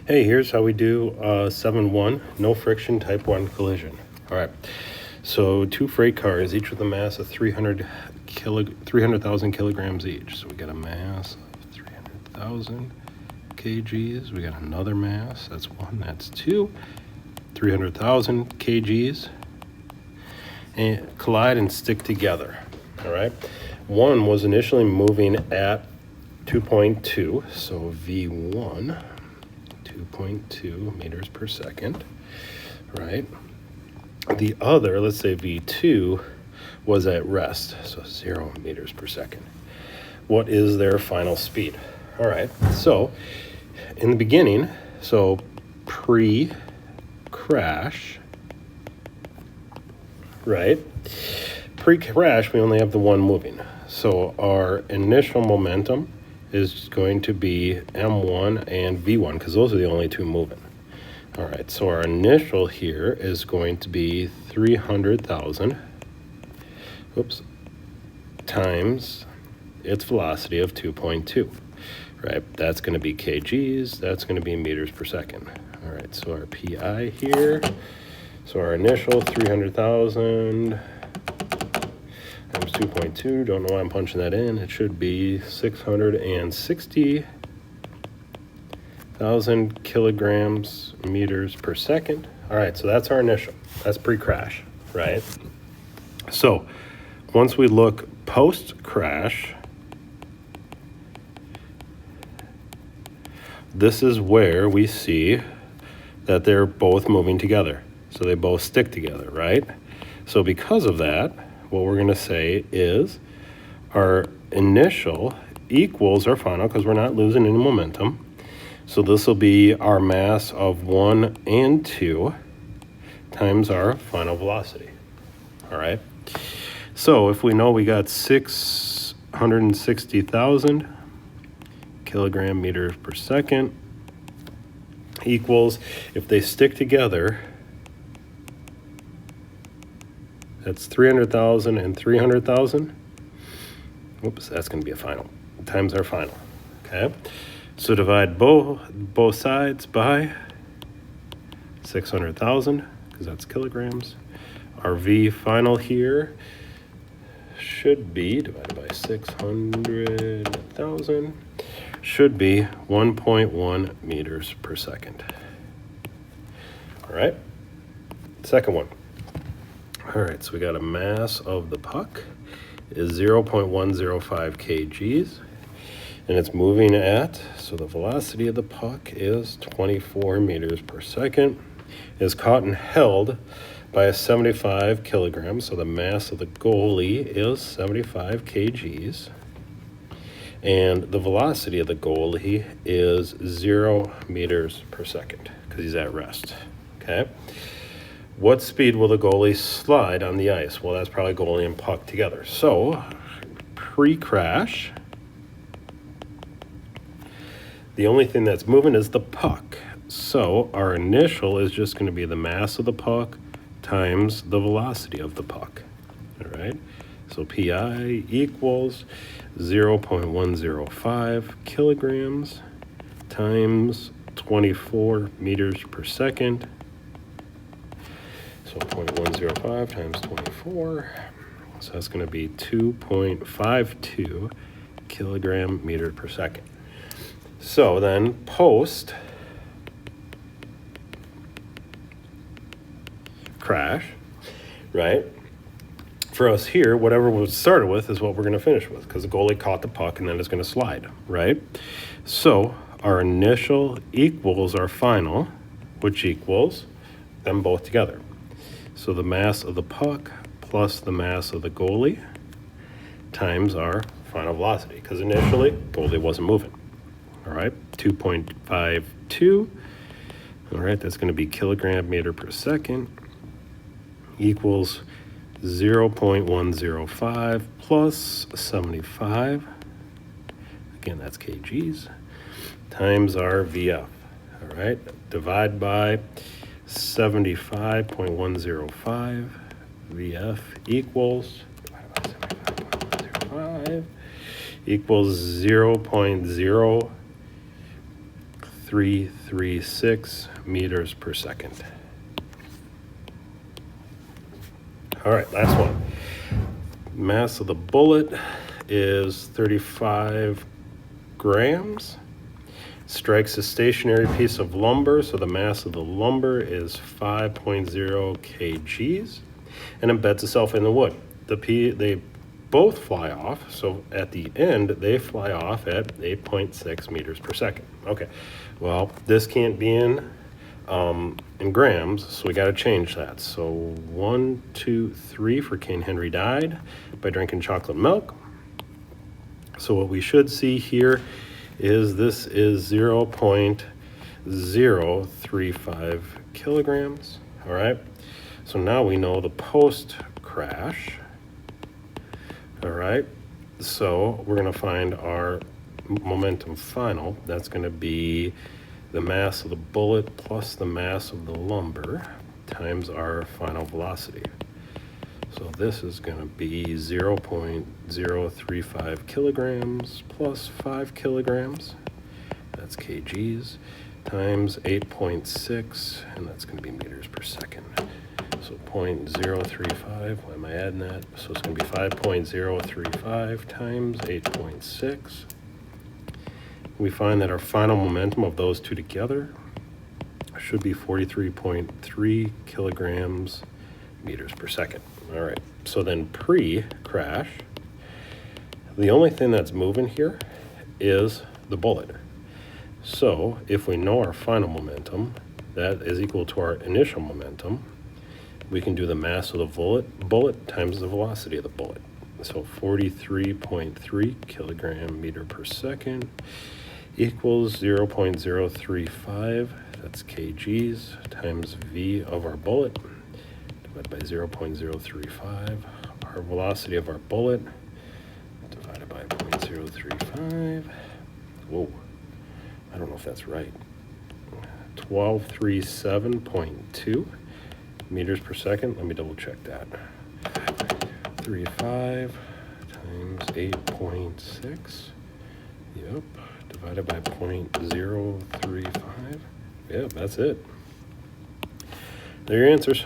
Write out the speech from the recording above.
Hey, here's how we do 7-1, no friction type 1 collision. All right, so two freight cars, each with a mass of 300,000 kilograms each. So we got a mass of 300,000 kgs. We got another mass, that's one, that's two, 300,000 kgs, and collide and stick together. All right, one was initially moving at 2.2, so V1. 2.2 meters per second, right? The other, let's say V2, was at rest, so 0 meters per second. What is their final speed? All right, so in the beginning, so pre-crash, right? Pre-crash, we only have the one moving. So our initial momentum is going to be M1 and V1 because those are the only two moving. All right, so our initial here is going to be 300,000 times its velocity of 2.2, right? That's going to be kgs, that's going to be meters per second. All right, so our PI here, so our initial 300,000 times 2.2, don't know why I'm punching that in. It should be 660,000 kilograms meters per second. All right, so that's our initial. That's pre-crash, right? So once we look post-crash, this is where we see that they're both moving together. So they both stick together, right? So because of that, what we're going to say is our initial equals our final because we're not losing any momentum. So this will be our mass of 1 and 2 times our final velocity. All right. So if we know we got 660,000 kilogram meters per second equals, if they stick together, that's 300,000 and 300,000. Whoops, that's going to be a final. Times our final. Okay. So divide both sides by 600,000 because that's kilograms. Our V final here should be divided by 600,000 should be 1.1 meters per second. All right. Second one. All right, so we got a mass of the puck is 0.105 kgs, and it's moving at, so the velocity of the puck is 24 meters per second, is caught and held by a 75 kilograms, so the mass of the goalie is 75 kgs, and the velocity of the goalie is 0 meters per second because he's at rest, okay? What speed will the goalie slide on the ice? Well, that's probably goalie and puck together. So, pre-crash, the only thing that's moving is the puck. So, our initial is just going to be the mass of the puck times the velocity of the puck. All right? So, PI equals 0.105 kilograms times 24 meters per second. So 0.105 times 24, so that's going to be 2.52 kilogram meter per second. So then post crash, right? For us here, whatever was started with is what we're going to finish with because the goalie caught the puck and then it's going to slide, right? So our initial equals our final, which equals them both together. So the mass of the puck plus the mass of the goalie times our final velocity, because initially, goalie wasn't moving. All right, 2.52. All right, that's going to be kilogram meter per second equals 0.105 plus 75. Again, that's kgs times our VF. All right, divide by 75.105 VF equals 0.033 0.336 meters per second. All right, last one. Mass of the bullet is 35 grams. Strikes a stationary piece of lumber, so the mass of the lumber is 5.0 kgs, and embeds itself in the wood. They both fly off, so at the end, they fly off at 8.6 meters per second. Okay, well, this can't be in grams, so we got to change that. So 1, 2, 3 for King Henry died by drinking chocolate milk. So what we should see here is this is 0.035 kilograms. All right, so now we know the post crash. All right, so we're going to find our momentum final. That's going to be the mass of the bullet plus the mass of the lumber times our final velocity. So this is going to be 0.035 kilograms plus 5 kilograms, that's kgs, times 8.6, and that's going to be meters per second. So 0.035, why am I adding that? So it's going to be 5.035 times 8.6. We find that our final momentum of those two together should be 43.3 kilograms meters per second. All right, so then pre-crash, the only thing that's moving here is the bullet. So if we know our final momentum, that is equal to our initial momentum, we can do the mass of the bullet times the velocity of the bullet. So 43.3 kilogram meter per second equals 0.035, that's kgs, times v of our bullet, divided by 0.035, our velocity of our bullet, divided by 0.035, whoa, I don't know if that's right, 1237.2 meters per second. Let me double check that. 35 times 8.6, yep, divided by 0.035, yep, that's it. There are your answers.